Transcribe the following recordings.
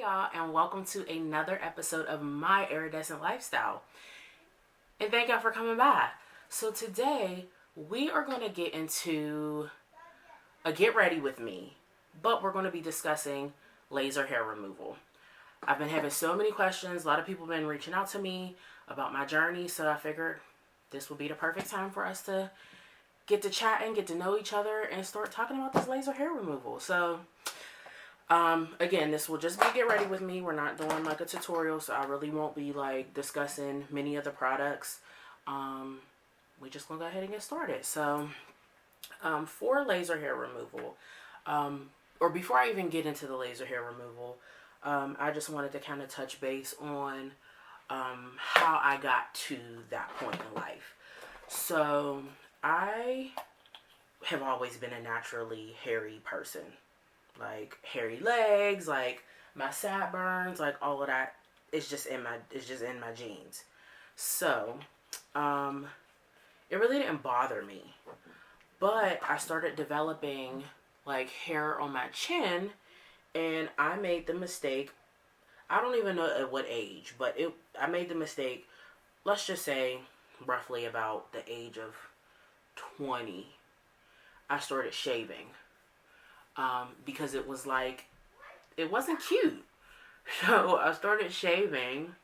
y'all, and welcome to another episode of My Iridescent Lifestyle. And thank y'all for coming by. So today, we are going to get into a get ready with me, but we're going to be discussing laser hair removal. I've been having so many questions. A lot of people have been reaching out to me about my journey, so I figured this would be the perfect time for us to get to chat and get to know each other and start talking about this laser hair removal. So again, this will just be get ready with me. We're not doing like a tutorial, so I really won't be like discussing many of the products. We just gonna go ahead and get started. So for laser hair removal, or before I even get into the laser hair removal, I just wanted to kind of touch base on how I got to that point in life. So I have always been a naturally hairy person. Like hairy legs, like my sideburns, like all of that. It's just in my genes. So, it really didn't bother me. But I started developing like hair on my chin, and I made the mistake. I don't even know at what age, but I made the mistake. Let's just say roughly about the age of 20. I started shaving. Because it was like, it wasn't cute. So I started shaving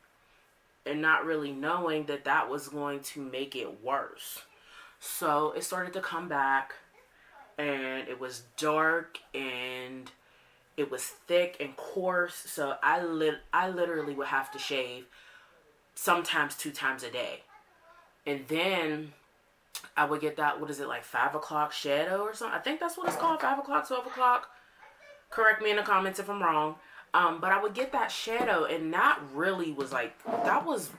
and not really knowing that that was going to make it worse. So it started to come back, and it was dark and it was thick and coarse. So I literally would have to shave sometimes 2 times a day. And then I would get that, what is it, like 5 o'clock shadow or something? I think that's what it's called, 5 o'clock, 12 o'clock. Correct me in the comments if I'm wrong. But I would get that shadow, and that really was like, it was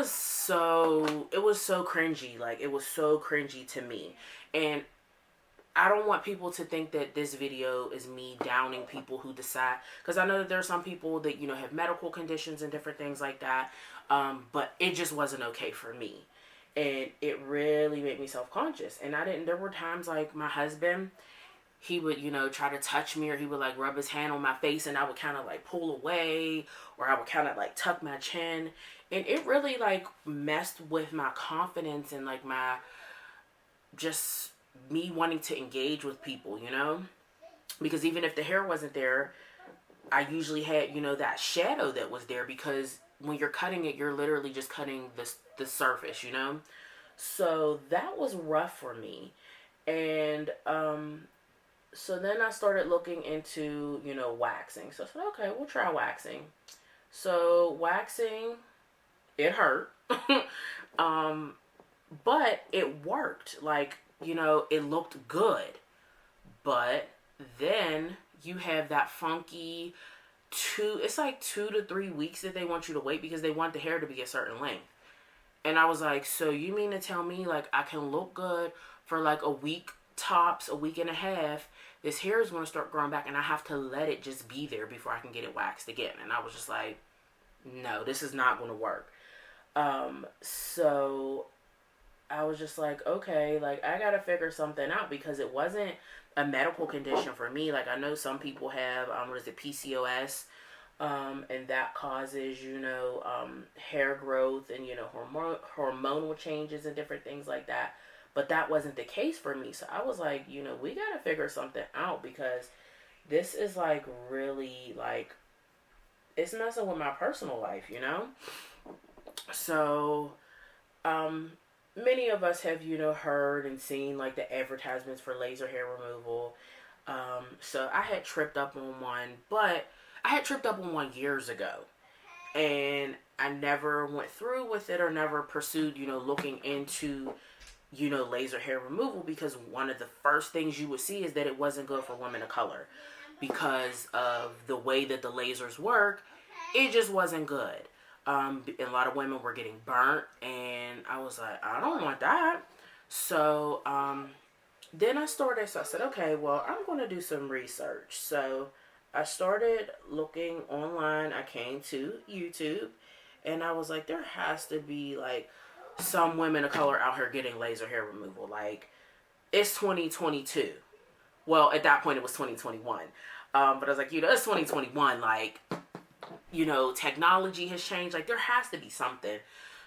so cringy. Like, it was so cringy to me. And I don't want people to think that this video is me downing people who decide, because I know that there are some people that, have medical conditions and different things like that. But it just wasn't okay for me. And it really made me self-conscious. And there were times like my husband, he would, try to touch me, or he would like rub his hand on my face, and I would kind of like pull away, or I would kind of like tuck my chin. And it really like messed with my confidence and like just me wanting to engage with people, because even if the hair wasn't there, I usually had, that shadow that was there, because when you're cutting it, you're literally just cutting the surface, So that was rough for me. And so then I started looking into, waxing. So I said, okay, we'll try waxing. So waxing, it hurt. But it worked. Like, it looked good. But then you have that funky it's like 2 to 3 weeks that they want you to wait, because they want the hair to be a certain length. And I was like, so you mean to tell me like I can look good for like a week tops, a week and a half, this hair is going to start growing back, and I have to let it just be there before I can get it waxed again? And I was just like, no, this is not going to work. So I was just like, okay, like I got to figure something out, because it wasn't a medical condition for me. Like, I know some people have, PCOS, and that causes, hair growth and, hormonal changes and different things like that. But that wasn't the case for me. So I was like, we got to figure something out, because this is like really like, it's messing with my personal life, So, many of us have, heard and seen like the advertisements for laser hair removal. So I had tripped up on one, but I had tripped up on one years ago, and I never went through with it, or never pursued, looking into, laser hair removal, because one of the first things you would see is that it wasn't good for women of color, because of the way that the lasers work. It just wasn't good. A lot of women were getting burnt, and I was like, I don't want that. So then I said, okay, well, I'm going to do some research. So I started looking online. I came to YouTube, and I was like, there has to be like some women of color out here getting laser hair removal. Like, it's 2022. Well, at that point it was 2021. But I was like, it's 2021. Like, technology has changed. Like, there has to be something.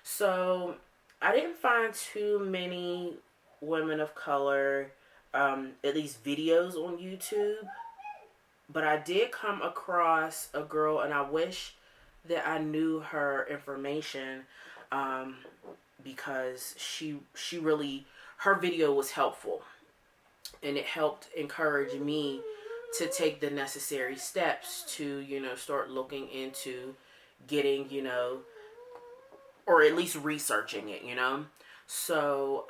So I didn't find too many women of color, at least videos on YouTube. But I did come across a girl, and I wish that I knew her information, because she really, her video was helpful, and it helped encourage me to take the necessary steps to start looking into getting or at least researching it. So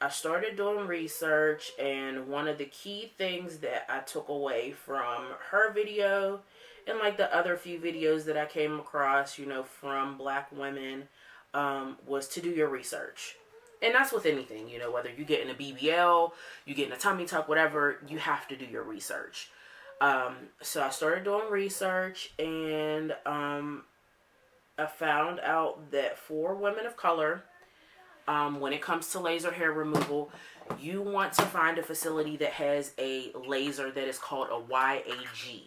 I started doing research, and one of the key things that I took away from her video and like the other few videos that I came across, from Black women, was to do your research. And that's with anything, whether you get in a BBL, you get in a tummy tuck, whatever, you have to do your research. So I started doing research, and I found out that for women of color, when it comes to laser hair removal, you want to find a facility that has a laser that is called a YAG,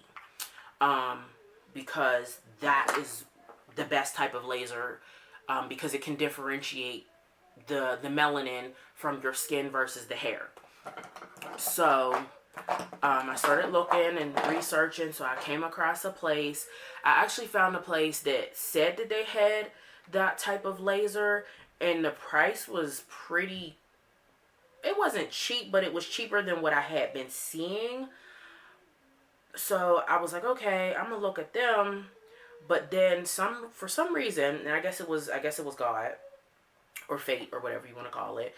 because that is the best type of laser, because it can differentiate the melanin from your skin versus the hair. So I started looking and researching, so I came across a place. I actually found a place that said that they had that type of laser, and the price was pretty, it wasn't cheap, but it was cheaper than what I had been seeing. So I was like, okay, I'm gonna look at them. But then for some reason, and I guess it was God or fate or whatever you want to call it.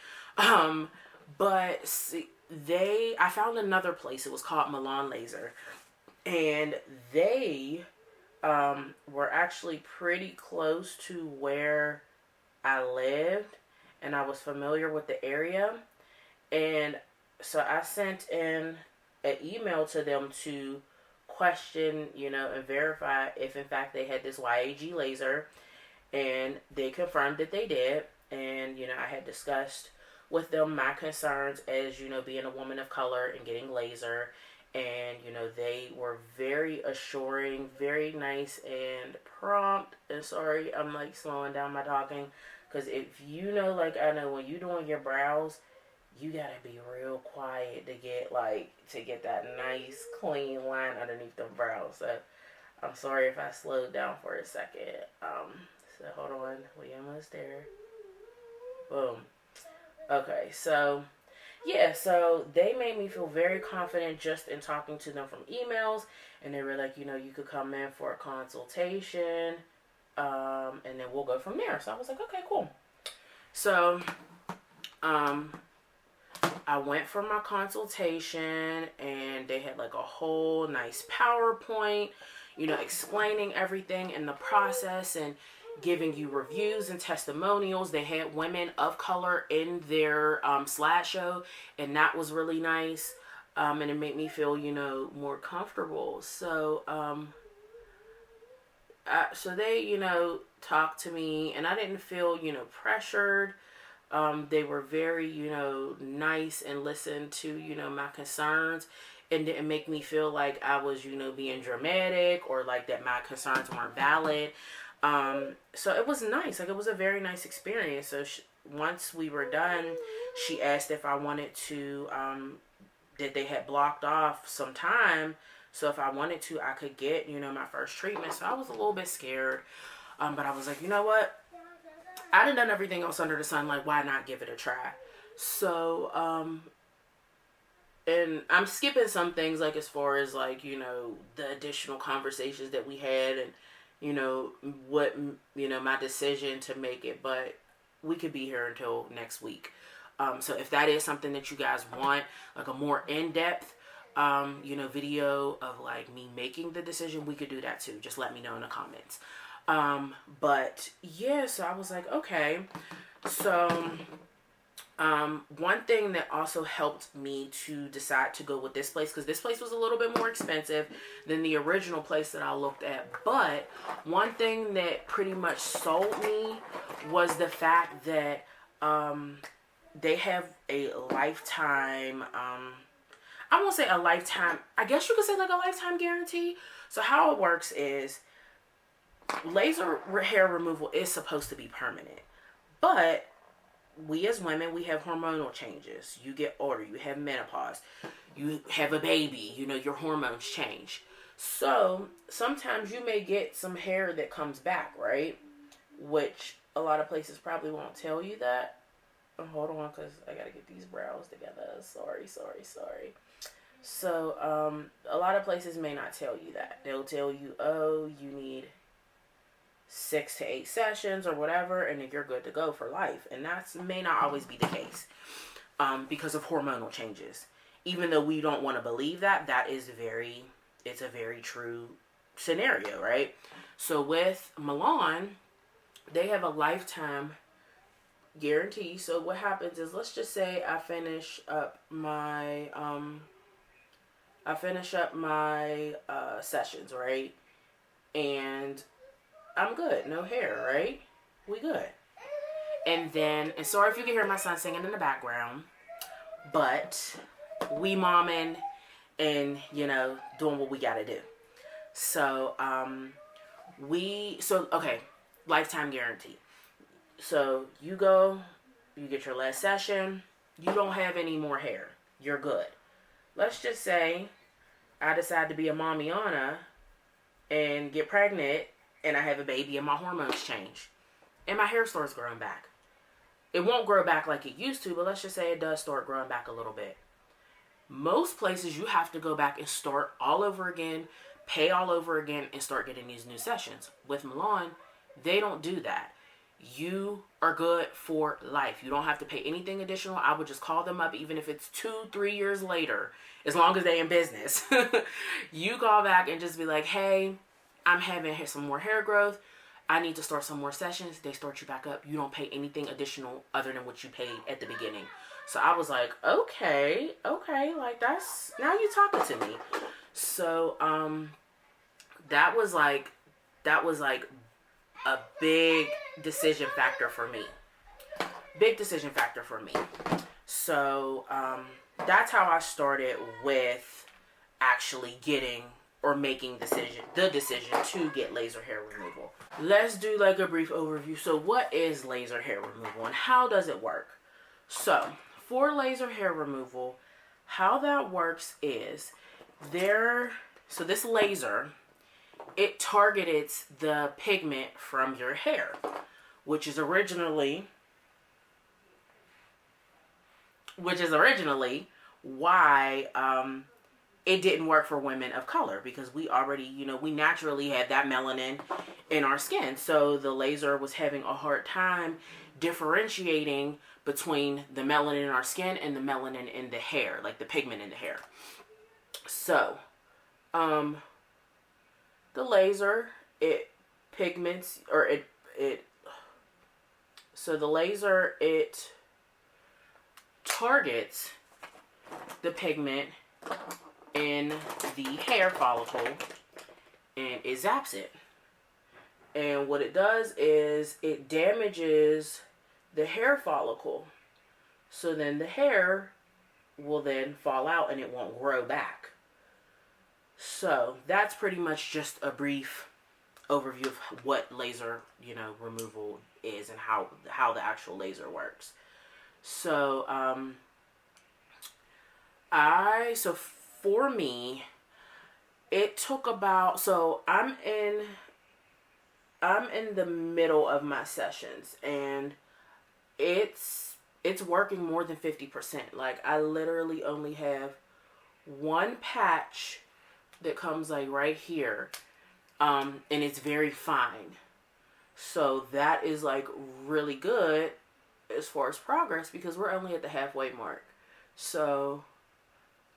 But see, I found another place. It was called Milan Laser, and they were actually pretty close to where I lived, and I was familiar with the area. And so I sent in an email to them to question, and verify if in fact they had this YAG laser, and they confirmed that they did. And I had discussed with them my concerns as being a woman of color and getting laser, and they were very assuring, very nice and prompt. And sorry, I'm like slowing down my talking, because if like I know, when you're doing your brows, you gotta be real quiet to get that nice clean line underneath the brows. So I'm sorry if I slowed down for a second. So hold on, we almost there. Boom. Okay, so yeah, so they made me feel very confident just in talking to them from emails, and they were like, you could come in for a consultation, and then we'll go from there. So I was like, okay, cool. So I went for my consultation, and they had like a whole nice PowerPoint, explaining everything in the process and giving you reviews and testimonials. They had women of color in their slideshow, and that was really nice, and it made me feel more comfortable. So so they talked to me, and I didn't feel pressured. They were very nice and listened to my concerns, and didn't make me feel like I was being dramatic, or like that my concerns weren't valid. So it was nice. Like, it was a very nice experience. So once we were done, she asked if I wanted to, that they had blocked off some time. So if I wanted to, I could get, my first treatment. So I was a little bit scared. But I was like, you know what? I done everything else under the sun. Like, why not give it a try? So, and I'm skipping some things, like as far as like, the additional conversations that we had, and what, my decision to make it. But we could be here until next week. So if that is something that you guys want, like a more in-depth, video of like me making the decision, we could do that too. Just let me know in the comments. But yeah, so I was like, okay. So, one thing that also helped me to decide to go with this place, because this place was a little bit more expensive than the original place that I looked at. But one thing that pretty much sold me was the fact that, they have a lifetime, I won't say a lifetime, I guess you could say like a lifetime guarantee. So how it works is laser hair removal is supposed to be permanent, but we as women, we have hormonal changes. You get older, you have menopause, you have a baby, you know, your hormones change. So sometimes you may get some hair that comes back, right? Which a lot of places probably won't tell you that. Oh, hold on, because I gotta get these brows together. Sorry. So a lot of places may not tell you that. They'll tell you, oh, you need 6 to 8 sessions or whatever, and then you're good to go for life. And that may not always be the case because of hormonal changes. Even though we don't want to believe that, it's a very true scenario, right? So with Milan, they have a lifetime guarantee. So what happens is, let's just say I finish up my sessions, right? And I'm good. No hair, right? We good. And sorry if you can hear my son singing in the background, but we momming and, you know, doing what we gotta do. So, okay, lifetime guarantee. So you go, you get your last session, you don't have any more hair. You're good. Let's just say I decide to be a mommyana and get pregnant and I have a baby and my hormones change and my hair starts growing back. It won't grow back like it used to, but let's just say it does start growing back a little bit. Most places you have to go back and start all over again, pay all over again, and start getting these new sessions. With Milan, they don't do that. You are good for life. You don't have to pay anything additional. I would just call them up, even if it's 2-3 years later, as long as they're in business. You call back and just be like, hey, I'm having some more hair growth. I need to start some more sessions. They start you back up. You don't pay anything additional other than what you paid at the beginning. So I was like, okay, like now you talking to me. So that was like a big decision factor for me. So that's how I started with actually getting or making the decision to get laser hair removal. Let's do like a brief overview. So what is laser hair removal and how does it work? So for laser hair removal, how that works is so this laser, it targets the pigment from your hair, which is originally why it didn't work for women of color, because we already, we naturally had that melanin in our skin. So the laser was having a hard time differentiating between the melanin in our skin and the melanin in the hair, like the pigment in the hair. So, the laser, so the laser, it targets the pigment in the hair follicle and it zaps it. And what it does is it damages the hair follicle. So then the hair will then fall out and it won't grow back. So that's pretty much just a brief overview of what laser, removal is and how the actual laser works. So, for me, it took about, so I'm in the middle of my sessions and it's working more than 50%. Like I literally only have one patch that comes like right here. And it's very fine. So that is like really good as far as progress because we're only at the halfway mark. So,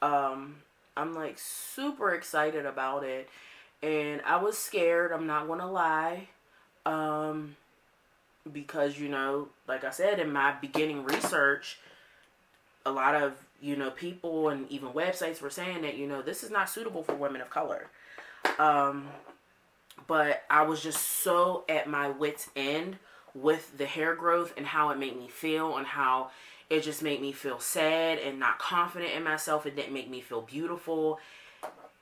I'm like super excited about it. And I was scared, I'm not gonna lie. Because, like I said, in my beginning research, a lot of, people and even websites were saying that, this is not suitable for women of color. But I was just so at my wit's end with the hair growth and how it made me feel and how It just made me feel sad and not confident in myself. It didn't make me feel beautiful.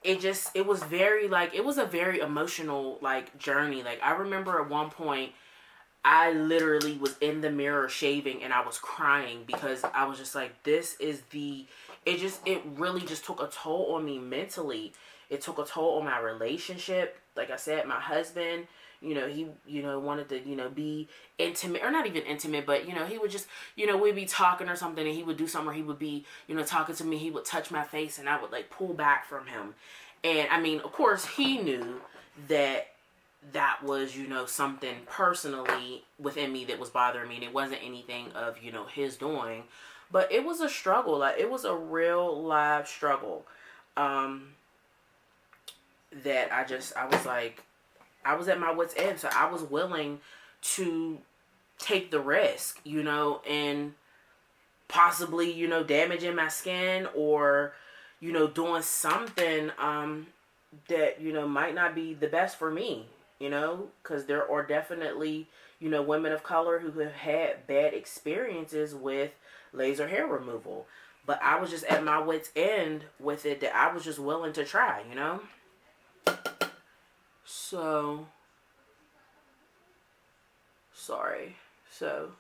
It was very, like, it was a very emotional, like, journey. Like, I remember at one point, I literally was in the mirror shaving and I was crying because I was just like, it really just took a toll on me mentally. It took a toll on my relationship. Like I said, my husband, he, wanted to, be intimate, or not even intimate, but, he would just, we'd be talking or something and he would do something, or he would be, talking to me. He would touch my face and I would, like, pull back from him. And I mean, of course he knew that was, something personally within me that was bothering me, and it wasn't anything of, his doing, but it was a struggle. Like, it was a real live struggle, that I was like, I was at my wit's end, so I was willing to take the risk, and possibly, damaging my skin, or, doing something, that, might not be the best for me, because there are definitely, women of color who have had bad experiences with laser hair removal. But I was just at my wit's end with it, that I was just willing to try, So, sorry. So,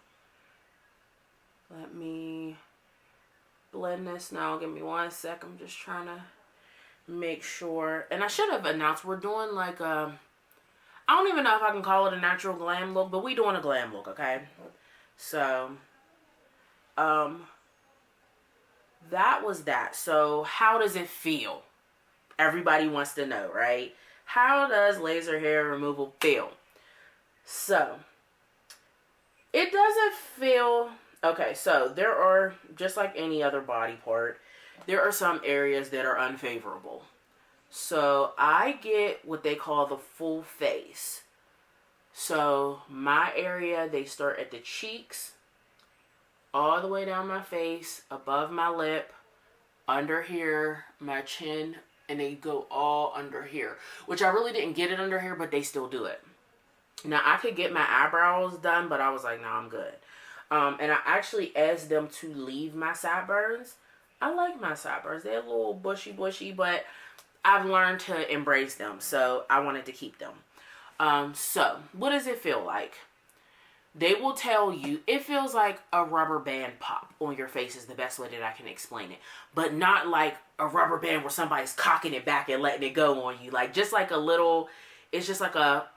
let me blend this now. Give me 1 sec. I'm just trying to make sure. And I should have announced we're doing, like, I don't even know if I can call it a natural glam look, but we doing a glam look, okay? So, that was that. So, how does it feel? Everybody wants to know, right? How does laser hair removal feel? So, it doesn't feel... Okay, so there are, just like any other body part, there are some areas that are unfavorable. So, I get what they call the full face. So, my area, they start at the cheeks, all the way down my face, above my lip, under here, my chin, and they go all under here. Which I really didn't get it under here, but they still do it. Now, I could get my eyebrows done, but I was like, no, I'm good. And I actually asked them to leave my sideburns. I like my sideburns. They're a little bushy, but I've learned to embrace them, so I wanted to keep them. So, what does it feel like? They will tell you it feels like a rubber band pop on your face is the best way that I can explain it. But not like a rubber band where somebody's cocking it back and letting it go on you. Like, just like a little, it's just like a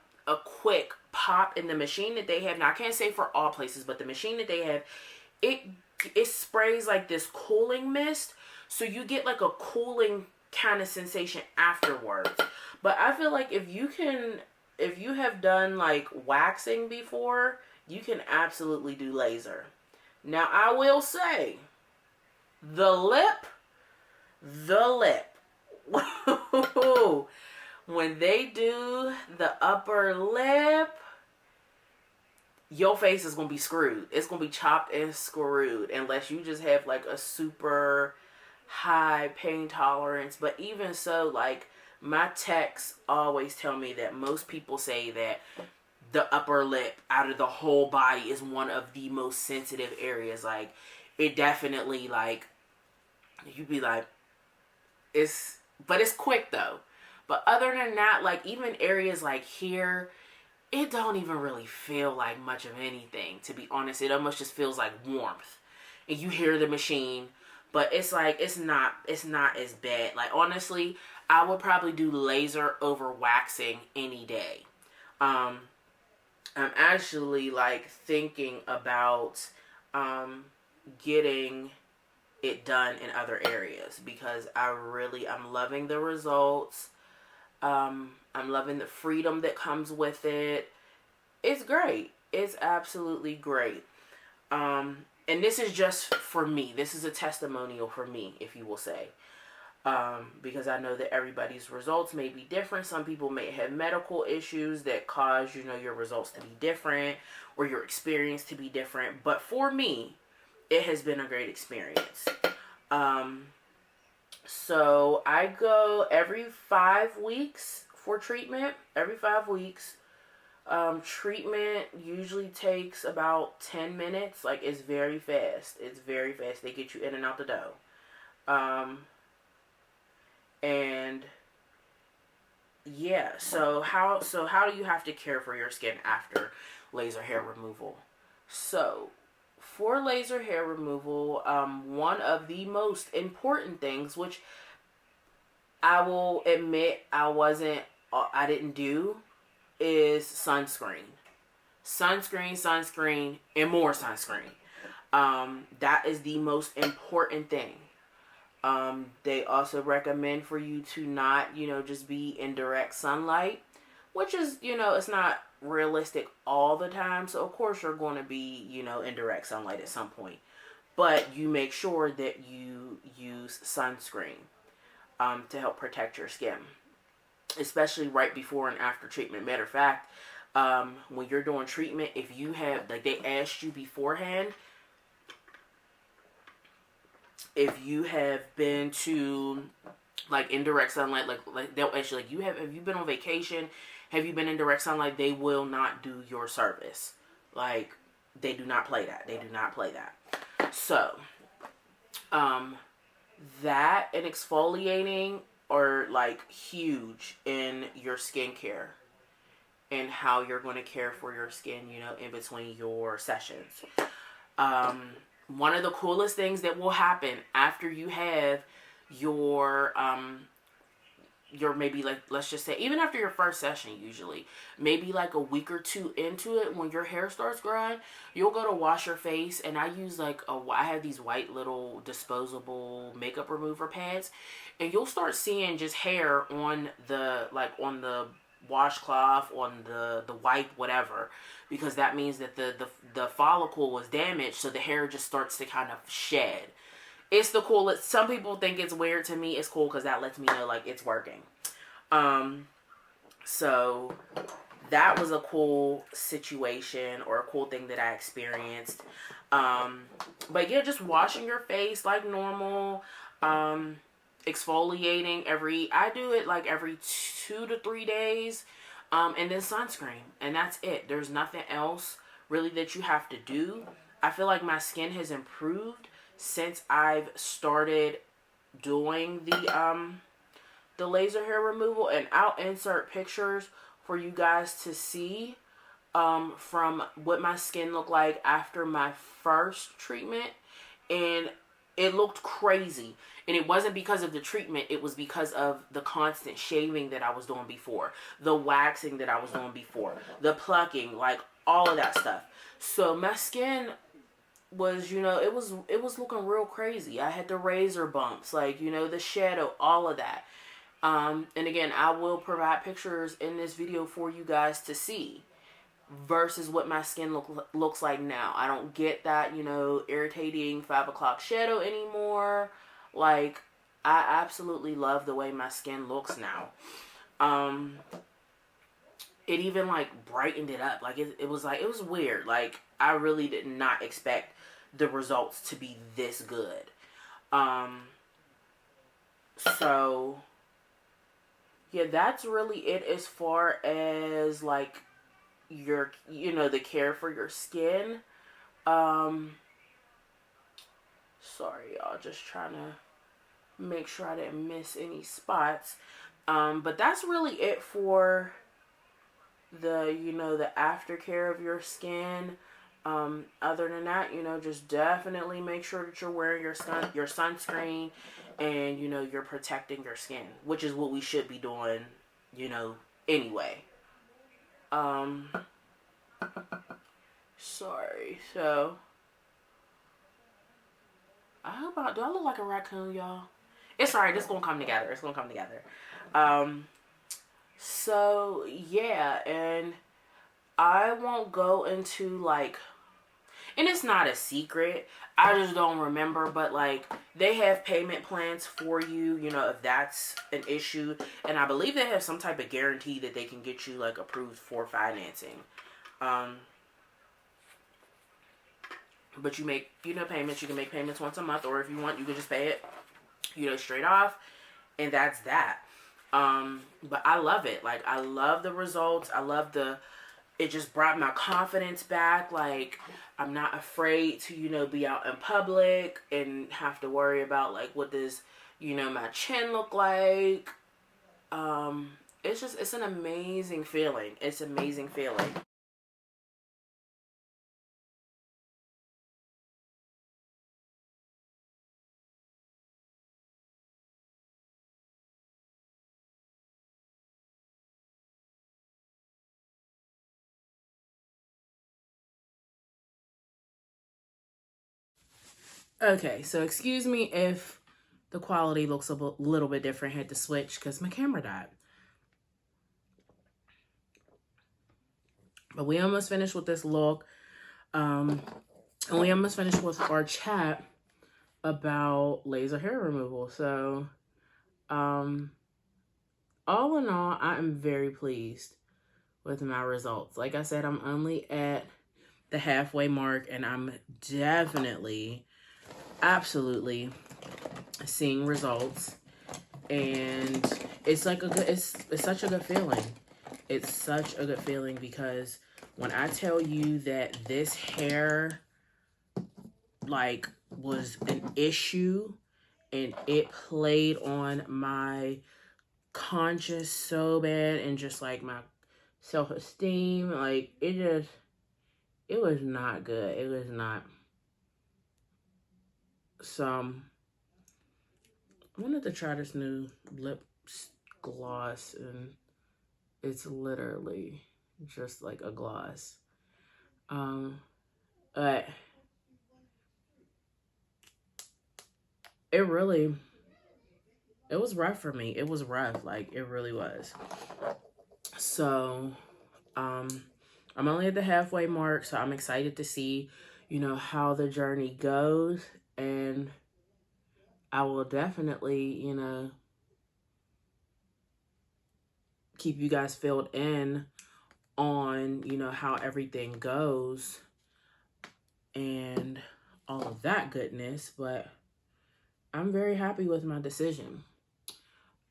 quick pop in the machine that they have. Now, I can't say for all places, but the machine that they have, it sprays like this cooling mist. So you get like a cooling kind of sensation afterwards. But I feel like if you have done like waxing before, you can absolutely do laser. Now, I will say, the lip, when they do the upper lip, your face is going to be screwed. It's going to be chopped and screwed unless you just have like a super high pain tolerance. But even so, like, my techs always tell me that most people say that the upper lip out of the whole body is one of the most sensitive areas. Like, it definitely, like, you'd be like, but it's quick though. But other than that, like, even areas like here, it don't even really feel like much of anything, to be honest. It almost just feels like warmth. And you hear the machine, but it's like, it's not as bad. Like, honestly, I would probably do laser over waxing any day. I'm actually, like, thinking about getting it done in other areas because I'm loving the results. I'm loving the freedom that comes with it. It's great. It's absolutely great. And this is just for me. This is a testimonial for me, if you will say. Because I know that everybody's results may be different. Some people may have medical issues that cause, your results to be different or your experience to be different. But for me, it has been a great experience. So I go every 5 weeks for treatment. Every 5 weeks. Treatment usually takes about 10 minutes. Like, it's very fast. It's very fast. They get you in and out the door. And yeah, so how do you have to care for your skin after laser hair removal? So for laser hair removal, one of the most important things, which I will admit I didn't do, is sunscreen. Sunscreen, and more sunscreen. That is the most important thing. They also recommend for you to not, just be in direct sunlight, which is, it's not realistic all the time. So, of course, you're going to be, in direct sunlight at some point. But you make sure that you use sunscreen to help protect your skin, especially right before and after treatment. Matter of fact, when you're doing treatment, if you have, like, they asked you beforehand, if you have been to, like, indirect sunlight, like they'll actually, like, have you been on vacation, have you been in direct sunlight, they will not do your service. Like, they do not play that. So, that and exfoliating are, like, huge in your skincare and how you're going to care for your skin, in between your sessions. One of the coolest things that will happen after you have your maybe, like, let's just say, even after your first session, usually maybe like a week or two into it, when your hair starts growing, you'll go to wash your face, and I use, like, I have these white little disposable makeup remover pads, and you'll start seeing just hair on the washcloth, on the wipe, whatever, because that means that the follicle was damaged, so the hair just starts to kind of shed. It's the coolest. Some people think it's weird. To me, it's cool because that lets me know, like, it's working. So that was a cool situation, or a cool thing that I experienced. But yeah, just washing your face like normal. Exfoliating I do it like every 2 to 3 days. And then sunscreen. And that's it. There's nothing else really that you have to do. I feel like my skin has improved since I've started doing the laser hair removal, and I'll insert pictures for you guys to see from what my skin looked like after my first treatment, and it looked crazy. And it wasn't because of the treatment, it was because of the constant shaving that I was doing before, the waxing that I was doing before, the plucking, like, all of that stuff. So my skin was, it was looking real crazy. I had the razor bumps, like, the shadow, all of that. And again, I will provide pictures in this video for you guys to see, versus what my skin looks like now. I don't get that, irritating 5 o'clock shadow anymore. Like, I absolutely love the way my skin looks now. It even, like, brightened it up. Like, it was weird. Like, I really did not expect the results to be this good. So yeah, that's really it as far as, like, your, the care for your skin. Sorry, y'all, just trying to make sure I didn't miss any spots. But that's really it for the, the aftercare of your skin. Other than that, just definitely make sure that you're wearing your sunscreen, and, you're protecting your skin, which is what we should be doing, anyway. Sorry. So, do I look like a raccoon, y'all? It's alright. It's gonna come together. So yeah, and I won't go into, like, and it's not a secret, I just don't remember, but, like, they have payment plans for you, if that's an issue. And I believe they have some type of guarantee that they can get you, like, approved for financing. But you make, payments. You can make payments once a month, or if you want, you can just pay it, straight off. And that's that. But I love it. Like, I love the results. I love the it just brought my confidence back. Like, I'm not afraid to, be out in public and have to worry about, like, what does, my chin look like. It's an amazing feeling. It's an amazing feeling. Okay, so excuse me if the quality looks a little bit different. I had to switch because my camera died. But we almost finished with this look. And we almost finished with our chat about laser hair removal. So, all in all, I am very pleased with my results. Like I said, I'm only at the halfway mark, and I'm definitely, absolutely seeing results. And it's like it's such a good feeling. It's such a good feeling because when I tell you that this hair, like, was an issue and it played on my conscience so bad and just like my self-esteem, like, it was not good. It was not. So I wanted to try this new lip gloss, and it's literally just like a gloss. But it was rough for me. It was rough. Like, it really was. So, I'm only at the halfway mark, so I'm excited to see, how the journey goes. And I will definitely, keep you guys filled in on, how everything goes and all of that goodness. But I'm very happy with my decision.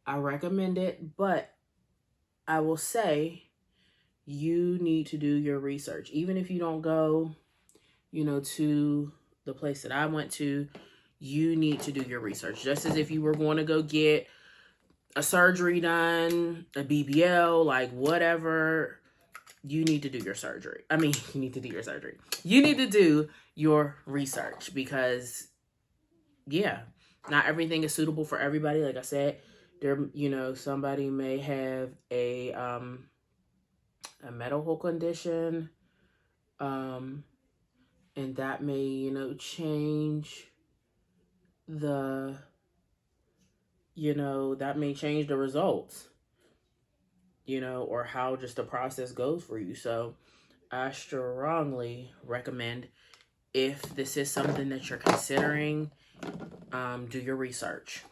I recommend it, but I will say you need to do your research. Even if you don't go, to the place that I went to, you need to do your research. Just as if you were going to go get a surgery done, a BBL, like whatever, you need to do your surgery. I mean, you need to do your surgery. You need to do your research because, yeah, not everything is suitable for everybody. Like I said, there, somebody may have a medical condition, and that may, change the, that may change the results, or how just the process goes for you. So I strongly recommend, if this is something that you're considering, do your research.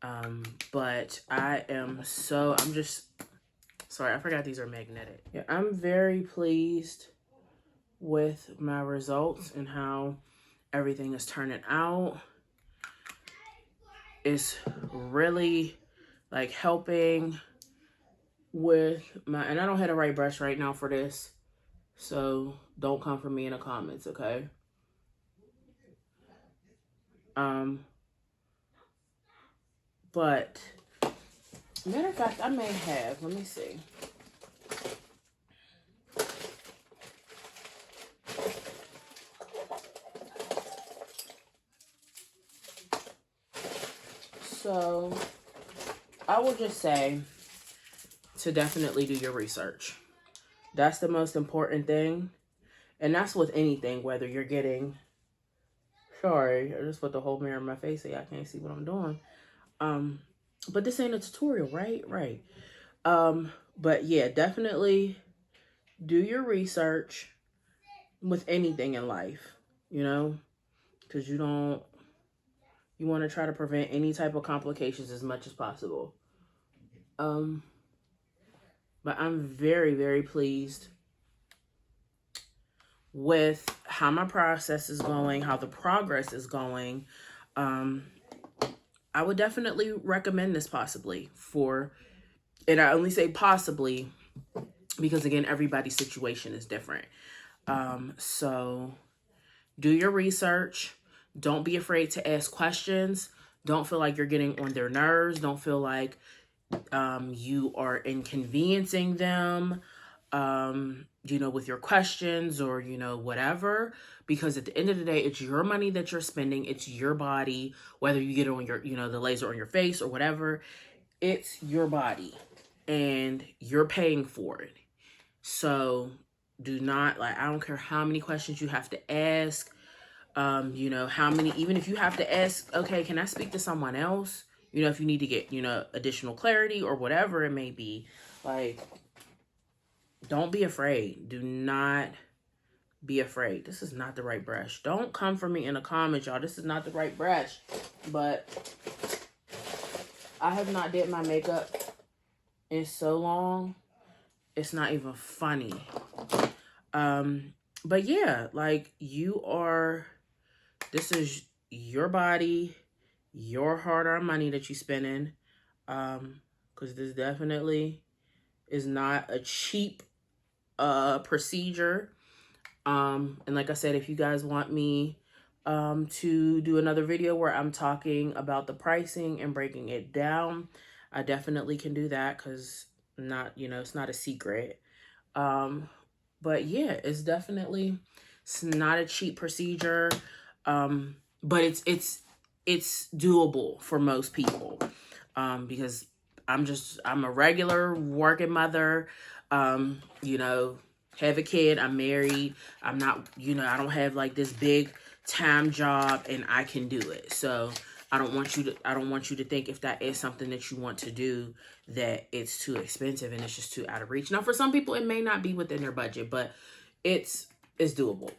But I'm just, sorry, I forgot these are magnetic. Yeah, I'm very pleased with my results and how everything is turning out. It's really like helping with my, and I don't have the right brush right now for this, so don't come for me in the comments, okay? But matter of fact, I may have, let me see. So I will just say to definitely do your research. That's the most important thing. And that's with anything, whether you're getting, sorry, I just put the whole mirror in my face so y'all can't see what I'm doing. But this ain't a tutorial, right? Right. But yeah, definitely do your research with anything in life, because you want to try to prevent any type of complications as much as possible. But I'm very, very pleased with how my process is going, how the progress is going. I would definitely recommend this possibly for, and I only say possibly because again, everybody's situation is different. So do your research. Don't be afraid to ask questions. Don't feel like you're getting on their nerves. Don't feel like you are inconveniencing them, with your questions or, whatever. Because at the end of the day, it's your money that you're spending. It's your body, whether you get it on your, the laser on your face or whatever. It's your body and you're paying for it. So do not, I don't care how many questions you have to ask. How many, even if you have to ask, okay, can I speak to someone else? If you need to get, additional clarity or whatever it may be, don't be afraid. Do not be afraid. This is not the right brush. Don't come for me in the comments, y'all. This is not the right brush. But I have not did my makeup in so long. It's not even funny. But yeah, this is your body, your hard-earned money that you're spending. Because this definitely is not a cheap procedure. And like I said, if you guys want me to do another video where I'm talking about the pricing and breaking it down, I definitely can do that, because it's not a secret. But yeah, it's not a cheap procedure. But it's doable for most people. Because I'm a regular working mother, have a kid, I'm married, I'm not, I don't have this big time job and I can do it. So I don't want you to think, if that is something that you want to do, that it's too expensive and it's just too out of reach. Now, for some people, it may not be within their budget, but it's doable.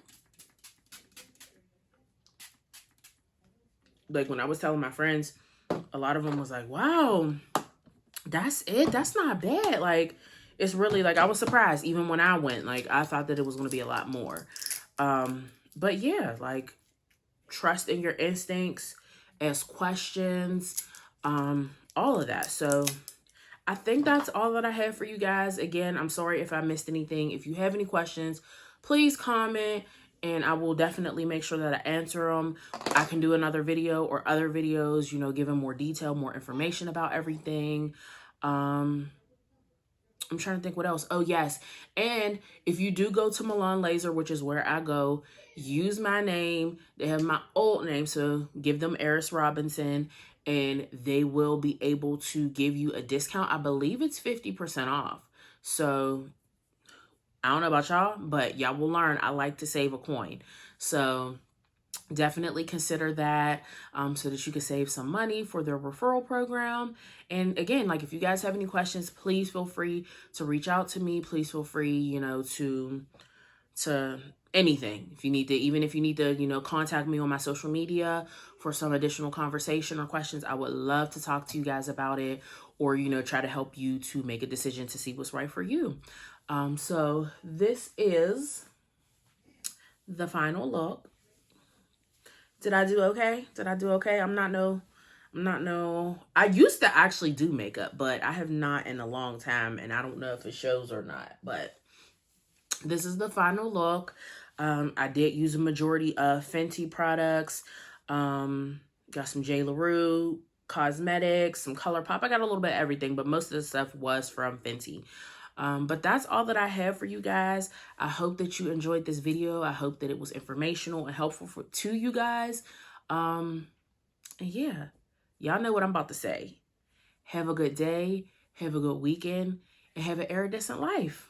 When I was telling my friends, a lot of them was like, wow, that's it. That's not bad. It's really, I was surprised even when I went. I thought that it was going to be a lot more. But yeah, trust in your instincts, ask questions, all of that. So I think that's all that I have for you guys. Again, I'm sorry if I missed anything. If you have any questions, please comment and I will definitely make sure that I answer them. I can do another video or other videos, giving more detail, more information about everything. I'm trying to think what else. Oh, yes. And if you do go to Milan Laser, which is where I go, use my name. They have my old name, so give them Eris Robinson, and they will be able to give you a discount. I believe it's 50% off. So I don't know about y'all, but y'all will learn. I like to save a coin. So definitely consider that, so that you can save some money for their referral program. And again, if you guys have any questions, please feel free to reach out to me. Please feel free, to anything. If you need to, contact me on my social media for some additional conversation or questions, I would love to talk to you guys about it, or, try to help you to make a decision to see what's right for you. So this is the final look. Did I do okay? I used to actually do makeup, but I have not in a long time, and I don't know if it shows or not, but this is the final look. I did use a majority of Fenty products. Got some J. LaRue cosmetics, some ColourPop. I got a little bit of everything, but most of the stuff was from Fenty. But that's all that I have for you guys. I hope that you enjoyed this video. I hope that it was informational and helpful to you guys. And yeah, y'all know what I'm about to say. Have a good day, have a good weekend, and have an iridescent life.